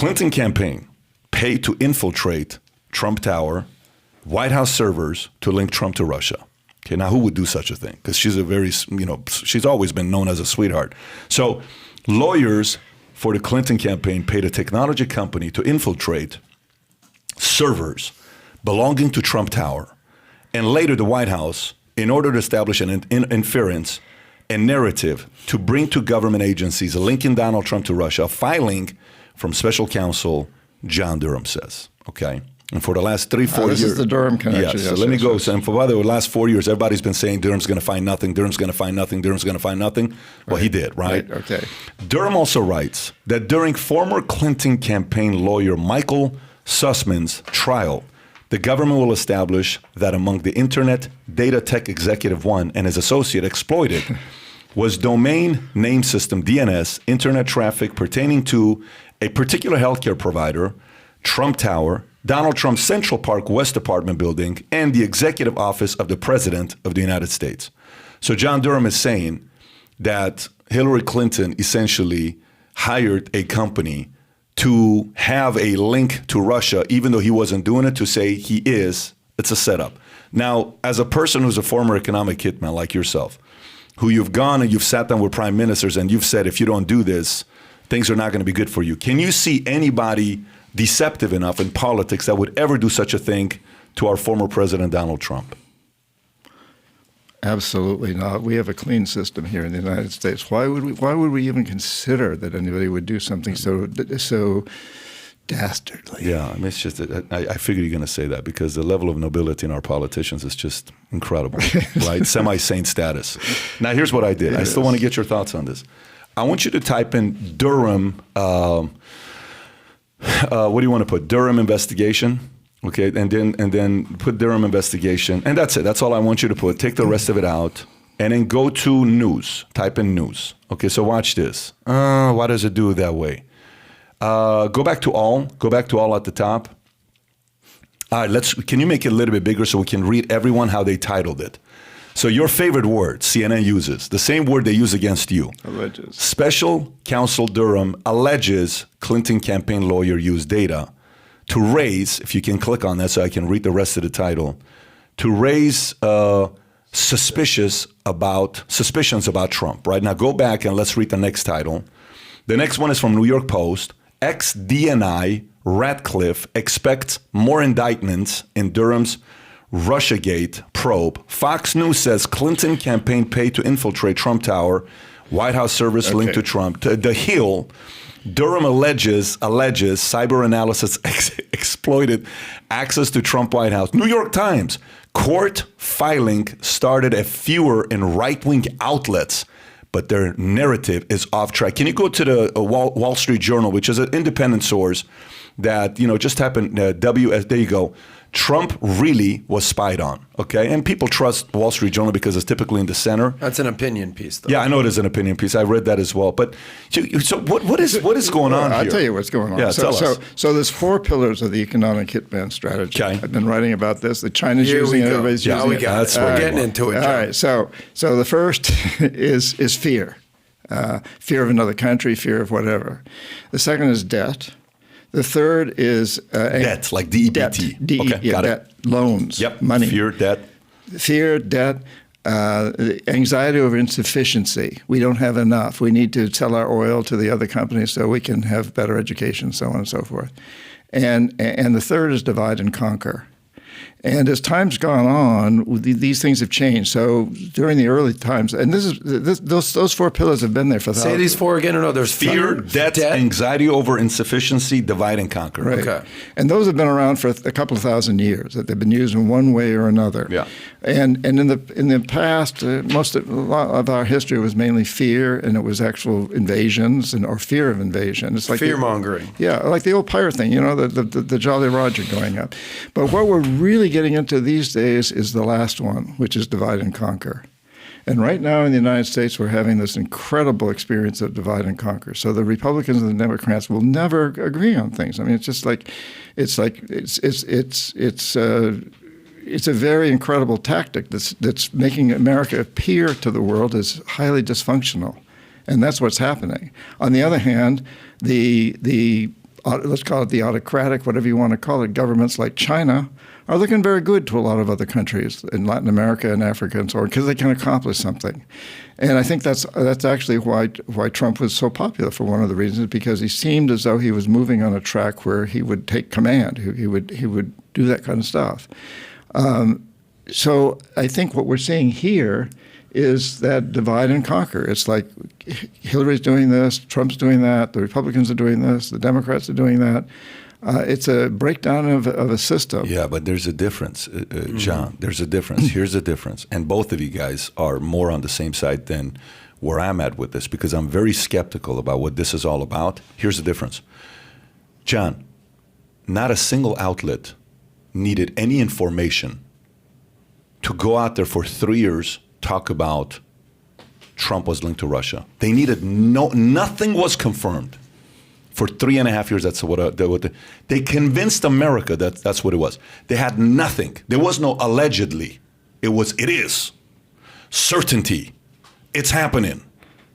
Clinton campaign paid to infiltrate Trump Tower, White House servers to link Trump to Russia. Okay, now who would do such a thing? Because she's a very, she's always been known as a sweetheart. So lawyers for the Clinton campaign paid a technology company to infiltrate servers belonging to Trump Tower and later the White House in order to establish an inference and narrative to bring to government agencies linking Donald Trump to Russia, filing from special counsel John Durham says, okay? And for the last 3-4 years. This is the Durham connection. Yes, so let me go. So, and for the last 4 years, everybody's been saying Durham's going to find nothing, Durham's going to find nothing, Durham's going to find nothing. Well, he did, right? Okay. Durham also writes that during former Clinton campaign lawyer Michael Sussman's trial, the government will establish that among the Internet Data Tech Executive 1 and his associate exploited was domain name system, DNS, internet traffic pertaining to a particular healthcare provider, Trump Tower, Donald Trump's Central Park West Department building, and the executive office of the President of the United States. So John Durham is saying that Hillary Clinton essentially hired a company to have a link to Russia, even though he wasn't doing it, to say he is. It's a setup. Now, as a person who's a former economic hitman like yourself, who you've gone and you've sat down with prime ministers and you've said, if you don't do this, things are not going to be good for you. Can you see anybody deceptive enough in politics that would ever do such a thing to our former president, Donald Trump? Absolutely not. We have a clean system here in the United States. Why would we even consider that anybody would do something so dastardly? Yeah, I mean, it's just, I figured you're going to say that because the level of nobility in our politicians is just incredible, right? Semi-saint status. Now, here's what I did. I still want to get your thoughts on this. I want you to type in Durham, what do you want to put? Durham investigation. Okay, and then put Durham investigation, and that's it. That's all I want you to put. Take the rest of it out, and then go to news. Type in news. Okay, so watch this. Why does it do it that way? Go back to all. Go back to all at the top. All right, can you make it a little bit bigger so we can read everyone how they titled it? So your favorite word, CNN uses, the same word they use against you. Alleges. Special Counsel Durham alleges Clinton campaign lawyer used data to raise, if you can click on that so I can read the rest of the title, to raise suspicions about Trump, right? Now go back and let's read the next title. The next one is from New York Post. Ex-DNI Ratcliffe expects more indictments in Durham's Russiagate probe. Fox News says Clinton campaign paid to infiltrate Trump Tower, White House service linked to Trump. The Hill, Durham alleges cyber analysis exploited access to Trump White House. New York Times, court filing started at fewer in right-wing outlets, but their narrative is off track. Can you go to the Wall Street Journal, which is an independent source that, just happened, WS, there you go. Trump really was spied on, okay? And people trust Wall Street Journal because it's typically in the center. That's an opinion piece, though. Yeah, I know it is an opinion piece. I read that as well. But so what is going on here? I'll tell you what's going on. Yeah, tell us. So there's 4 pillars of the economic hitman strategy. Okay. I've been writing about this. The China's using it, everybody's using it. That's we're getting into it, John. All right, so the first is fear. Fear of another country, fear of whatever. The second is debt. The third is debt, like D-E-B-T. Okay, got it. Loans, money. Fear, debt, anxiety over insufficiency. We don't have enough. We need to sell our oil to the other companies so we can have better education, so on and so forth. And the third is divide and conquer. And as time's gone on, these things have changed. So during the early times, and those 4 pillars have been there for thousands. Say these 4 again, or no? There's fear, debt, anxiety over insufficiency, divide and conquer. Right. Okay. And those have been around for a couple of thousand years. That they've been used in one way or another. Yeah. And in the past, a lot of our history was mainly fear, and it was actual invasions or fear of invasion. It's like fear mongering. Yeah, like the old pirate thing. The Jolly Roger going up. But what we're really getting into these days is the last one, which is divide and conquer. And right now in the United States, we're having this incredible experience of divide and conquer. So the Republicans and the Democrats will never agree on things. I mean, it's a very incredible tactic that's making America appear to the world as highly dysfunctional, and that's what's happening. On the other hand, the let's call it the autocratic, whatever you want to call it, governments like China are looking very good to a lot of other countries in Latin America and Africa and so on, because they can accomplish something. And I think that's actually why Trump was so popular, for one of the reasons, because he seemed as though he was moving on a track where he would take command, he would do that kind of stuff. So I think what we're seeing here is that divide and conquer. It's like Hillary's doing this, Trump's doing that, the Republicans are doing this, the Democrats are doing that. It's a breakdown of a system. Yeah, but there's a difference, John. There's a difference. Here's the difference. And both of you guys are more on the same side than where I'm at with this, because I'm very skeptical about what this is all about. Here's the difference. John, not a single outlet needed any information to go out there for 3 years, talk about Trump was linked to Russia. They needed nothing was confirmed. For 3.5 years, that's what they convinced America that that's what it was. They had nothing. There was no allegedly. It is. Certainty. It's happening.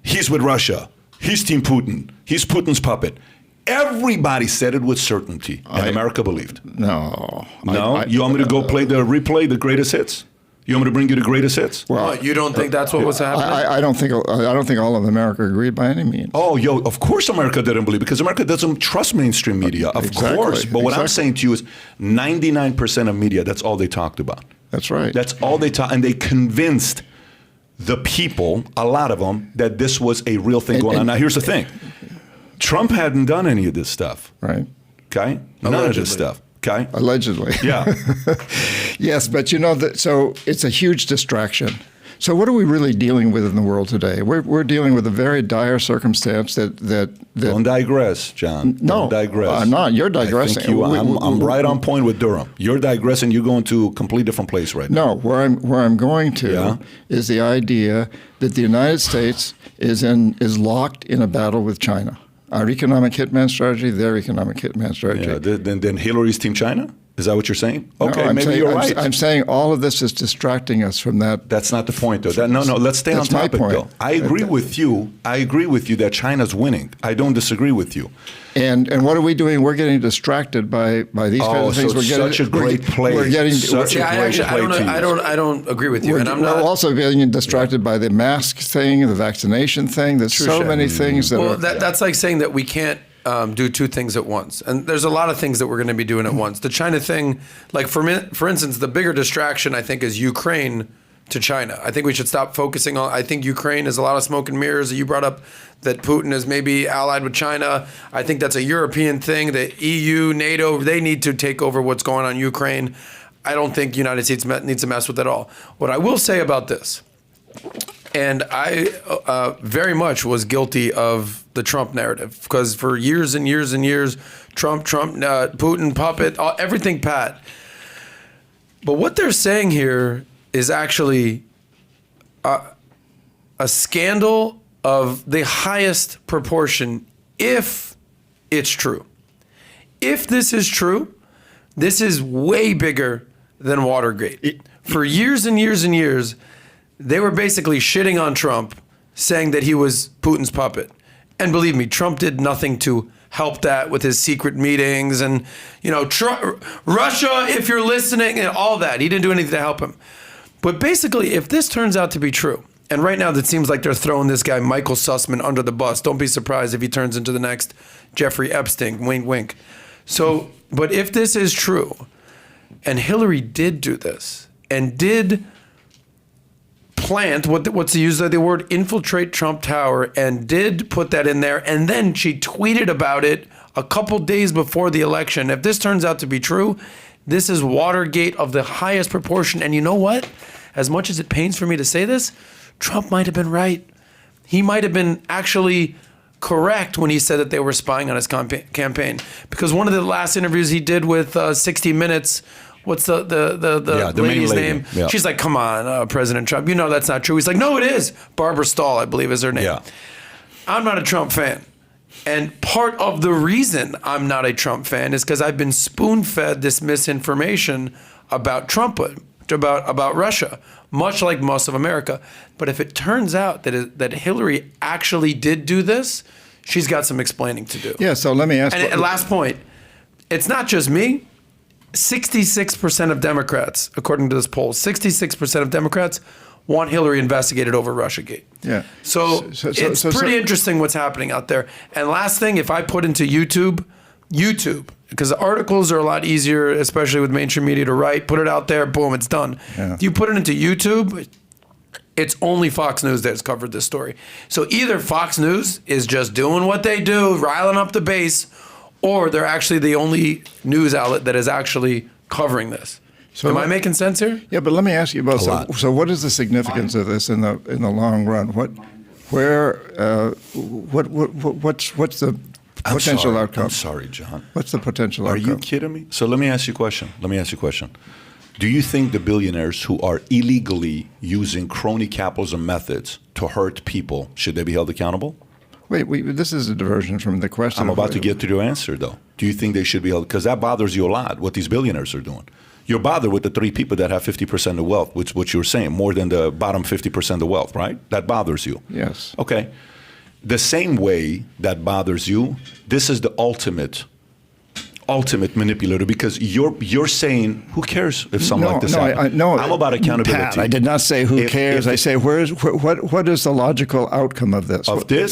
He's with Russia. He's Team Putin. He's Putin's puppet. Everybody said it with certainty, and America believed. No. No? You want me to go replay the greatest hits? You want me to bring you the greatest hits? Well, you don't think that's what was happening? I don't think all of America agreed by any means. Oh, of course America didn't believe, because America doesn't trust mainstream media, of course. But what I'm saying to you is 99% of media, that's all they talked about. That's right. That's all they talked, and they convinced the people, a lot of them, that this was a real thing going on. Now, here's the thing. Trump hadn't done any of this stuff. Right. Okay? None of this stuff. Okay? Allegedly. Yeah. Yes, but so it's a huge distraction. So what are we really dealing with in the world today? We're dealing with a very dire circumstance that Don't digress, John. No, don't digress. I'm not. You're digressing. I'm right on point with Durham. You're digressing. You're going to a completely different place right now. No, where I'm going to is the idea that the United States is locked in a battle with China. Our economic hitman strategy, their economic hitman strategy. Yeah, then Hillary's Team China? Is that what you're saying? Okay, no, maybe you're right. I'm saying all of this is distracting us from that. That's not the point, though. No, let's stay on topic, though. I agree with you. I agree with you that China's winning. I don't disagree with you. And what are we doing? We're getting distracted by these kinds of things. So such a great play. We're getting I don't agree with you. We're also getting distracted by the mask thing, the vaccination thing. There's so many things that that's like saying that we can't do two things at once. And there's a lot of things that we're going to be doing at once. The China thing, like for instance, the bigger distraction, I think, is Ukraine to China. I think we should stop focusing on, I think Ukraine is a lot of smoke and mirrors. You brought up that Putin is maybe allied with China. I think that's a European thing. The EU, NATO, they need to take over what's going on in Ukraine. I don't think the United States needs to mess with it at all. What I will say about this, and I very much was guilty of the Trump narrative, because for years and years and years, Trump, Putin, puppet, everything pat. But what they're saying here is actually a scandal of the highest proportion, if it's true. If this is true, this is way bigger than Watergate. For years and years and years, they were basically shitting on Trump, saying that he was Putin's puppet. And believe me, Trump did nothing to help that with his secret meetings and, Russia, if you're listening, and all that. He didn't do anything to help him. But basically, if this turns out to be true, and right now it seems like they're throwing this guy, Michael Sussman, under the bus. Don't be surprised if he turns into the next Jeffrey Epstein, wink, wink. So, but if this is true, and Hillary did do this, and did plant, what's the use of the word, infiltrate Trump Tower, and did put that in there, and then she tweeted about it a couple days before the election. If this turns out to be true, this is Watergate of the highest proportion. And you know what? As much as it pains for me to say this, Trump might have been right. He might have been actually correct when he said that they were spying on his campaign. Because one of the last interviews he did with 60 Minutes, what's the lady's name? Yeah. She's like, come on, President Trump, that's not true. He's like, no, it is. Barbara Stahl, I believe is her name. Yeah. I'm not a Trump fan. And part of the reason I'm not a Trump fan is because I've been spoon-fed this misinformation about Trump, about Russia, much like most of America. But if it turns out that Hillary actually did do this, she's got some explaining to do. Yeah, so let me ask. And last point, it's not just me. 66% of Democrats, according to this poll, 66% of Democrats want Hillary investigated over Russiagate. Yeah. So it's pretty interesting what's happening out there. And last thing, if I put into YouTube, because articles are a lot easier, especially with mainstream media, to write, put it out there, boom, it's done. Yeah. You put it into YouTube, it's only Fox News that has covered this story. So either Fox News is just doing what they do, riling up the base, or they're actually the only news outlet that is actually covering this. So am I making sense here? Yeah, but let me ask you about so what is the significance of this in the long run? What's the potential outcome? I'm sorry, John. What's the potential outcome? Are you kidding me? So let me ask you a question. Do you think the billionaires who are illegally using crony capitalism methods to hurt people, should they be held accountable? Wait, this is a diversion from the question. I'm about to get to your answer, though. Do you think they should be held? Because that bothers you a lot, what these billionaires are doing. You're bothered with the 3 people that have 50% of wealth, which what you're saying, more than the bottom 50% of wealth, right? That bothers you. Yes. Okay. The same way that bothers you, this is the ultimate manipulator, because you're saying, who cares if something like this happens? No, I'm about accountability. Pat, I did not say who cares. I say what is the logical outcome of this?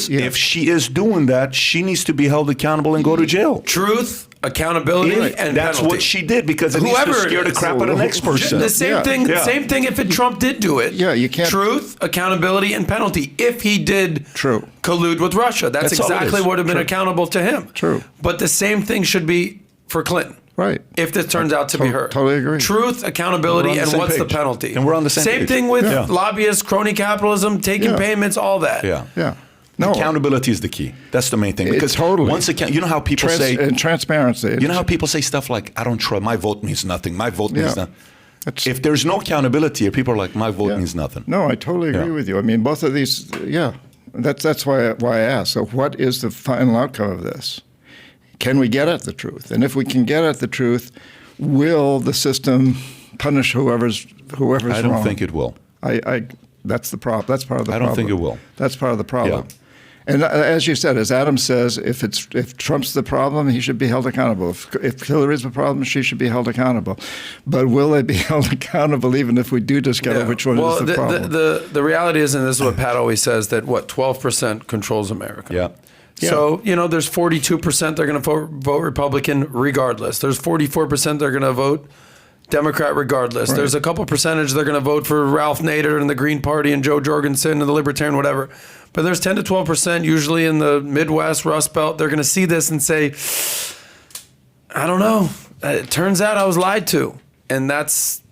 Yeah. If she is doing that, she needs to be held accountable and go to jail. Truth, accountability, and that's penalty. what she did, because it needs to scare the crap out of the next person. The same thing. Yeah. Same thing. If Trump did do it. Yeah, you can't. Truth, accountability, and penalty. If he did collude with Russia, that's exactly what would have been accountable to him. True. But the same thing should be for Clinton. Right. If this turns out to be her. Totally agree. Truth, accountability, and what's the penalty? And we're on the same page. Same thing with lobbyists, crony capitalism, taking payments, all that. Yeah. No. Accountability is the key. That's the main thing. Because once you know how people say and transparency. You know how people say stuff like, "I don't trust. My vote means nothing. My vote means nothing." If there's no accountability, people are like, "My vote means nothing." No, I totally agree with you. I mean, both of these. Yeah, that's why I asked. So, what is the final outcome of this? Can we get at the truth? And if we can get at the truth, will the system punish whoever's wrong? I don't think it will. That's the problem. That's part of the problem. I don't think it will. That's part of the problem. Yeah. And as you said, as Adam says, if Trump's the problem, he should be held accountable. If Hillary's the problem, she should be held accountable. But will they be held accountable even if we do discover which one is the problem? The reality is, and this is what Pat always says, that 12% controls America. Yeah. So, there's 42% they're going to vote Republican regardless. There's 44% they're going to vote Democrat regardless. Right. There's a couple percentage they're going to vote for Ralph Nader and the Green Party and Joe Jorgensen and the Libertarian, whatever. But there's 10 to 12% usually in the Midwest, Rust Belt. They're going to see this and say, I don't know. It turns out I was lied to. And that's,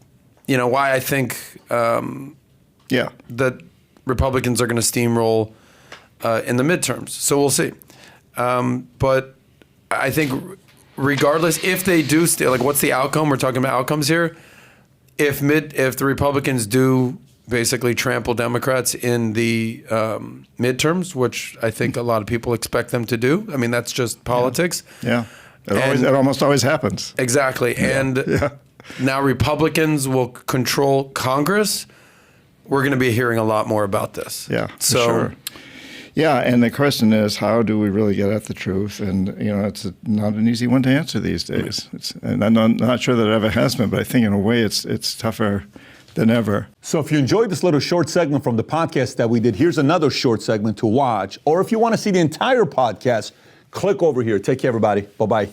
why I think that Republicans are going to steamroll in the midterms. So we'll see. But I think regardless, if they do steal, what's the outcome? We're talking about outcomes here. If the Republicans do basically trample Democrats in the midterms, which I think a lot of people expect them to do. I mean, that's just politics. Yeah. It almost always happens. Exactly. Yeah. And now Republicans will control Congress. We're going to be hearing a lot more about this. Yeah, for sure. Yeah, and the question is, how do we really get at the truth? And, it's not an easy one to answer these days. And I'm not sure that it ever has been, but I think in a way it's tougher than ever. So if you enjoyed this little short segment from the podcast that we did, here's another short segment to watch. Or if you want to see the entire podcast, click over here. Take care, everybody. Bye-bye.